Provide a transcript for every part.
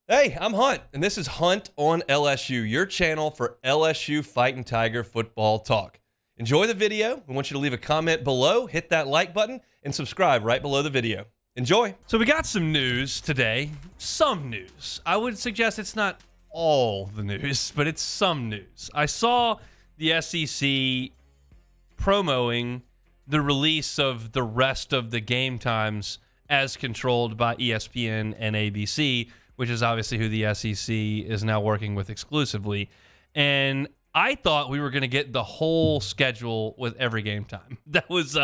Hey, I'm Hunt, and this is Hunt on LSU, your channel for LSU Fighting Tiger football talk. Enjoy the video. We want you to leave a comment below, hit that like button, and subscribe right below the video. Enjoy. So we got some news today. Some news. I would suggest it's not all the news, but it's some news. I saw the SEC promoting the release of the rest of the game times as controlled by ESPN and ABC, which is obviously who the SEC is now working with exclusively. And I thought we were going to get the whole schedule with every game time. That was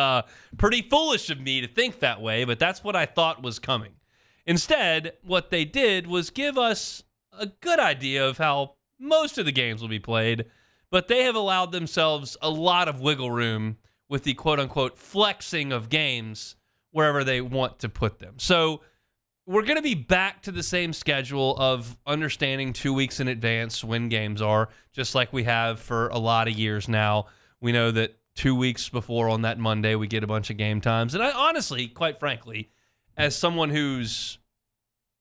pretty foolish of me to think that way, but that's what I thought was coming. Instead, what they did was give us a good idea of how most of the games will be played, but they have allowed themselves a lot of wiggle room with the quote-unquote flexing of games wherever they want to put them. So we're going to be back to the same schedule of understanding 2 weeks in advance when games are, just like we have for a lot of years now. We know that 2 weeks before on that Monday, we get a bunch of game times. And I honestly, quite frankly, as someone who's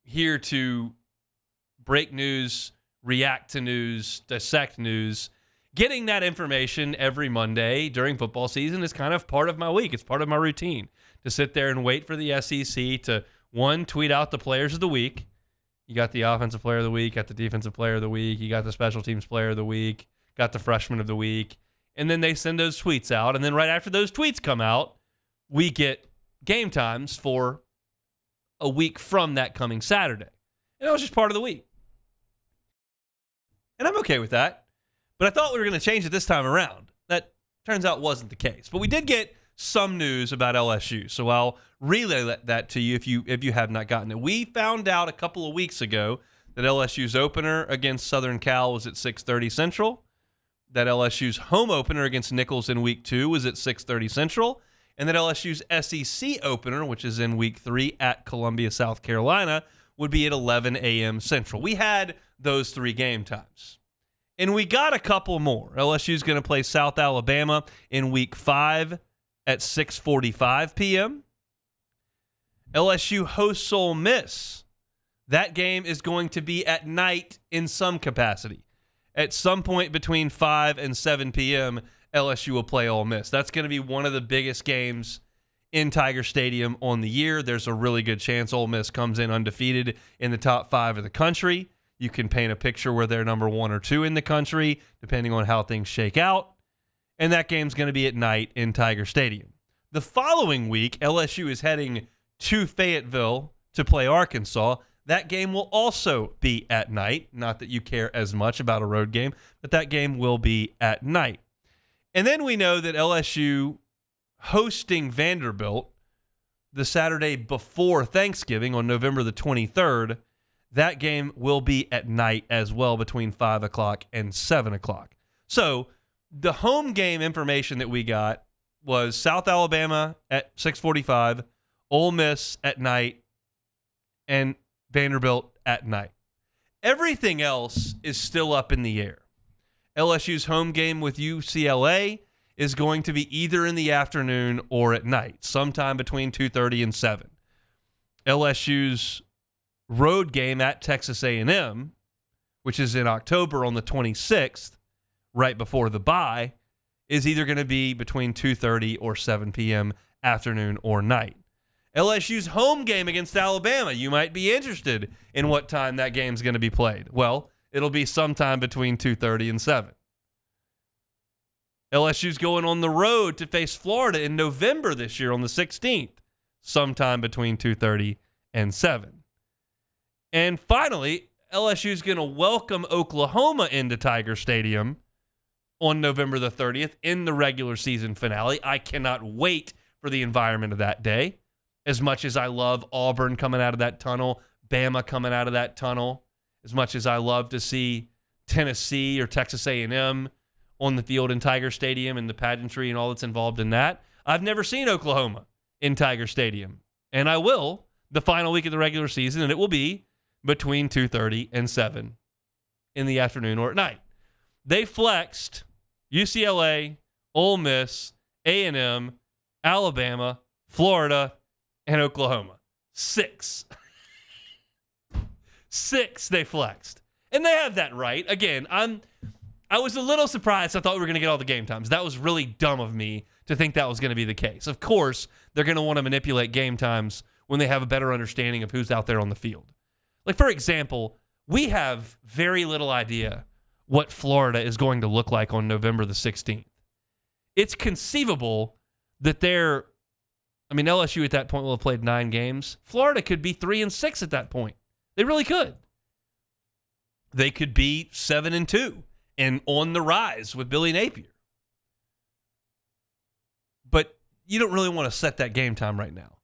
here to break news, react to news, dissect news, getting that information every Monday during football season is kind of part of my week. It's part of my routine to sit there and wait for the SEC to, one, tweet out the players of the week. You got the offensive player of the week, got the defensive player of the week, you got the special teams player of the week, got the freshman of the week, and then they send those tweets out. And then right after those tweets come out, we get game times for a week from that coming Saturday. And that was just part of the week. And I'm okay with that. But I thought we were going to change it this time around. That turns out wasn't the case. But we did get some news about LSU. So I'll relay that to you if you have not gotten it. We found out a couple of weeks ago that LSU's opener against Southern Cal was at 6:30 Central, that LSU's home opener against Nicholls in week 2 was at 6:30 Central, and that LSU's SEC opener, which is in week 3 at Columbia, South Carolina, would be at 11 a.m. Central. We had those 3 game times. And we got a couple more. LSU's going to play South Alabama in week 5 at 6:45 p.m. LSU hosts Ole Miss. That game is going to be at night in some capacity. At some point between 5 and 7 p.m., LSU will play Ole Miss. That's going to be one of the biggest games in Tiger Stadium on the year. There's a really good chance Ole Miss comes in undefeated in the top 5 of the country. You can paint a picture where they're number 1 or 2 in the country, depending on how things shake out. And that game's going to be at night in Tiger Stadium. The following week, LSU is heading to Fayetteville to play Arkansas. That game will also be at night. Not that you care as much about a road game, but that game will be at night. And then we know that LSU hosting Vanderbilt the Saturday before Thanksgiving on November the 23rd, that game will be at night as well between 5 o'clock and 7 o'clock. So the home game information that we got was South Alabama at 6:45, Ole Miss at night, and Vanderbilt at night. Everything else is still up in the air. LSU's home game with UCLA is going to be either in the afternoon or at night, sometime between 2:30 and 7. LSU's road game at Texas A&M, which is in October on the 26th, right before the bye, is either going to be between 2:30 or 7 p.m. afternoon or night. LSU's home game against Alabama, you might be interested in what time that game's going to be played. Well, it'll be sometime between 2:30 and 7. LSU's going on the road to face Florida in November this year on the 16th, sometime between 2:30 and 7. And finally, LSU's going to welcome Oklahoma into Tiger Stadium on November the 30th in the regular season finale. I cannot wait for the environment of that day. As much as I love Auburn coming out of that tunnel, Bama coming out of that tunnel, as much as I love to see Tennessee or Texas A&M on the field in Tiger Stadium and the pageantry and all that's involved in that, I've never seen Oklahoma in Tiger Stadium. And I will the final week of the regular season, and it will be between 2:30 and 7 in the afternoon or at night. They flexed UCLA, Ole Miss, A&M, Alabama, Florida, and Oklahoma. 6. 6 they flexed. And they have that right. Again, I was a little surprised. I thought we were going to get all the game times. That was really dumb of me to think that was going to be the case. Of course, they're going to want to manipulate game times when they have a better understanding of who's out there on the field. Like, for example, we have very little idea what Florida is going to look like on November the 16th. It's conceivable that LSU at that point will have played 9 games. Florida could be 3-6 at that point. They really could. They could be 7-2 and on the rise with Billy Napier. But you don't really want to set that game time right now.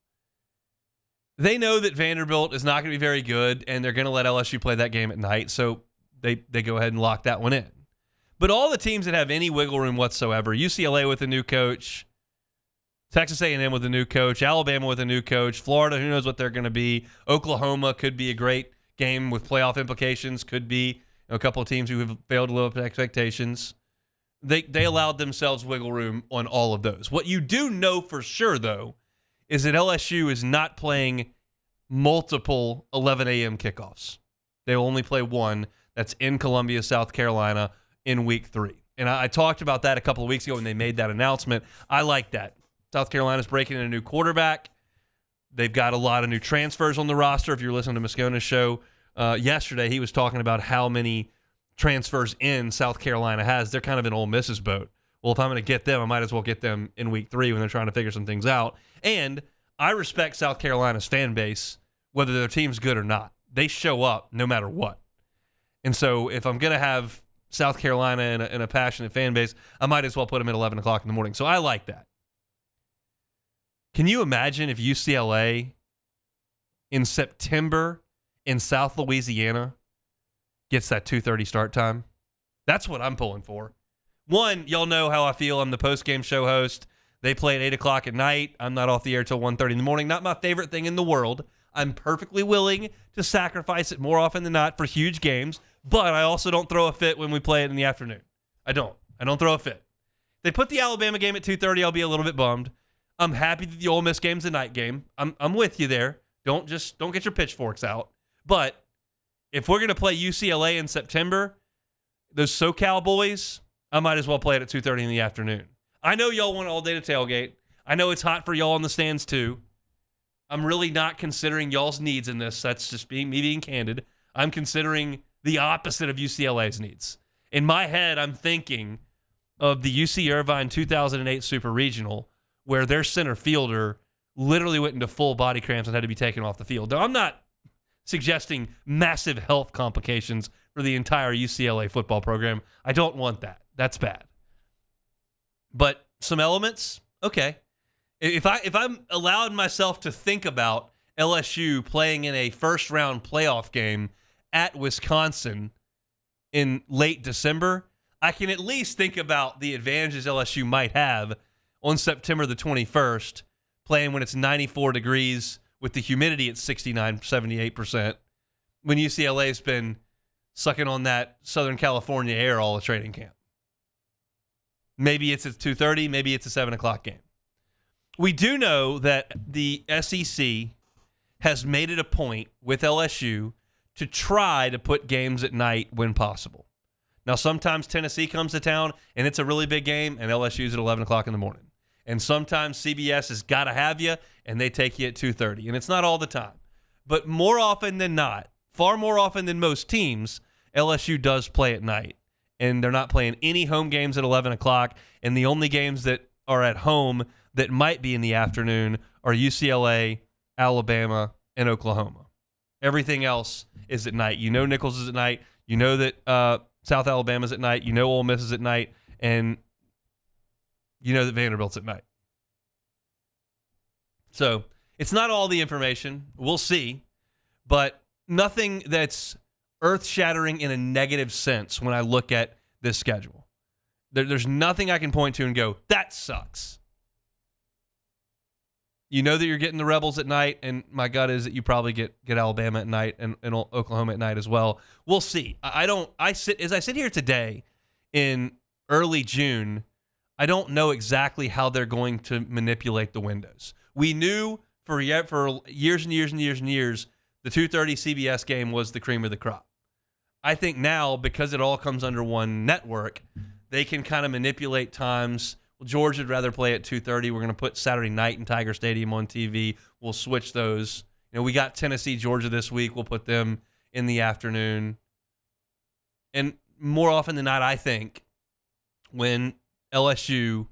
They know that Vanderbilt is not going to be very good, and they're going to let LSU play that game at night, so they go ahead and lock that one in. But all the teams that have any wiggle room whatsoever, UCLA with a new coach, Texas A&M with a new coach, Alabama with a new coach, Florida, who knows what they're going to be, Oklahoma could be a great game with playoff implications, could be a couple of teams who have failed to live up to expectations. They allowed themselves wiggle room on all of those. What you do know for sure, though, is that LSU is not playing multiple 11 a.m. kickoffs. They will only play one. That's in Columbia, South Carolina, in week 3. And I talked about that a couple of weeks ago when they made that announcement. I like that. South Carolina's breaking in a new quarterback. They've got a lot of new transfers on the roster. If you're listening to Moscona's show yesterday, he was talking about how many transfers in South Carolina has. They're kind of in Ole Miss's boat. Well, if I'm going to get them, I might as well get them in week 3 when they're trying to figure some things out. And I respect South Carolina's fan base, whether their team's good or not. They show up no matter what. And so if I'm going to have South Carolina in a passionate fan base, I might as well put them at 11 o'clock in the morning. So I like that. Can you imagine if UCLA in September in South Louisiana gets that 2:30 start time? That's what I'm pulling for. One, y'all know how I feel. I'm the post-game show host. They play at 8 o'clock at night. I'm not off the air till 1:30 in the morning. Not my favorite thing in the world. I'm perfectly willing to sacrifice it more often than not for huge games, but I also don't throw a fit when we play it in the afternoon. I don't throw a fit. If they put the Alabama game at 2:30, I'll be a little bit bummed. I'm happy that the Ole Miss game's a night game. I'm with you there. Don't get your pitchforks out. But if we're going to play UCLA in September, those SoCal boys, I might as well play it at 2:30 in the afternoon. I know y'all want all day to tailgate. I know it's hot for y'all in the stands too. I'm really not considering y'all's needs in this. That's just me being candid. I'm considering the opposite of UCLA's needs. In my head, I'm thinking of the UC Irvine 2008 Super Regional, where their center fielder literally went into full body cramps and had to be taken off the field. Now, I'm not suggesting massive health complications for the entire UCLA football program. I don't want that. That's bad. But some elements, okay. If I'm allowed myself to think about LSU playing in a first-round playoff game at Wisconsin in late December, I can at least think about the advantages LSU might have on September the 21st, playing when it's 94 degrees with the humidity at 69, 78%, when UCLA's been sucking on that Southern California air all the training camp. Maybe it's at 2:30, maybe it's a 7 o'clock game. We do know that the SEC has made it a point with LSU to try to put games at night when possible. Now, sometimes Tennessee comes to town, and it's a really big game, and LSU's at 11 o'clock in the morning. And sometimes CBS has got to have you, and they take you at 2:30. And it's not all the time. But more often than not, far more often than most teams, LSU does play at night. And they're not playing any home games at 11 o'clock. And the only games that are at home that might be in the afternoon are UCLA, Alabama, and Oklahoma. Everything else is at night. You know Nichols is at night. You know that South Alabama's at night. You know Ole Miss is at night. And you know that Vanderbilt's at night. So it's not all the information. We'll see. But nothing that's earth-shattering in a negative sense when I look at this schedule. There's nothing I can point to and go, that sucks. You know that you're getting the Rebels at night, and my gut is that you probably get Alabama at night and Oklahoma at night as well. We'll see. As I sit here today in early June, I don't know exactly how they're going to manipulate the windows. We knew for years and years and years and years, the 2:30 CBS game was the cream of the crop. I think now, because it all comes under one network, they can kind of manipulate times. Well, George would rather play at 2:30. We're going to put Saturday night in Tiger Stadium on TV. We'll switch those. We got Tennessee, Georgia this week. We'll put them in the afternoon. And more often than not, I think when LSU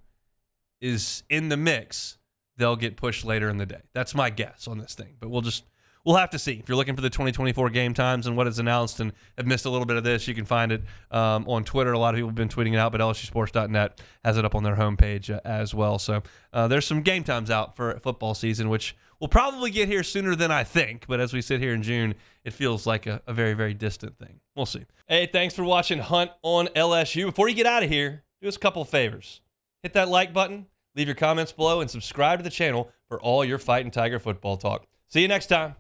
is in the mix, they'll get pushed later in the day. That's my guess on this thing. But we'll have to see. If you're looking for the 2024 game times and what is announced and have missed a little bit of this, you can find it on Twitter. A lot of people have been tweeting it out, but LSUsports.net has it up on their homepage as well. So there's some game times out for football season, which we'll probably get here sooner than I think. But as we sit here in June, it feels like a very, very distant thing. We'll see. Hey, thanks for watching Hunt on LSU. Before you get out of here, do us a couple of favors. Hit that like button, leave your comments below, and subscribe to the channel for all your Fighting Tiger football talk. See you next time.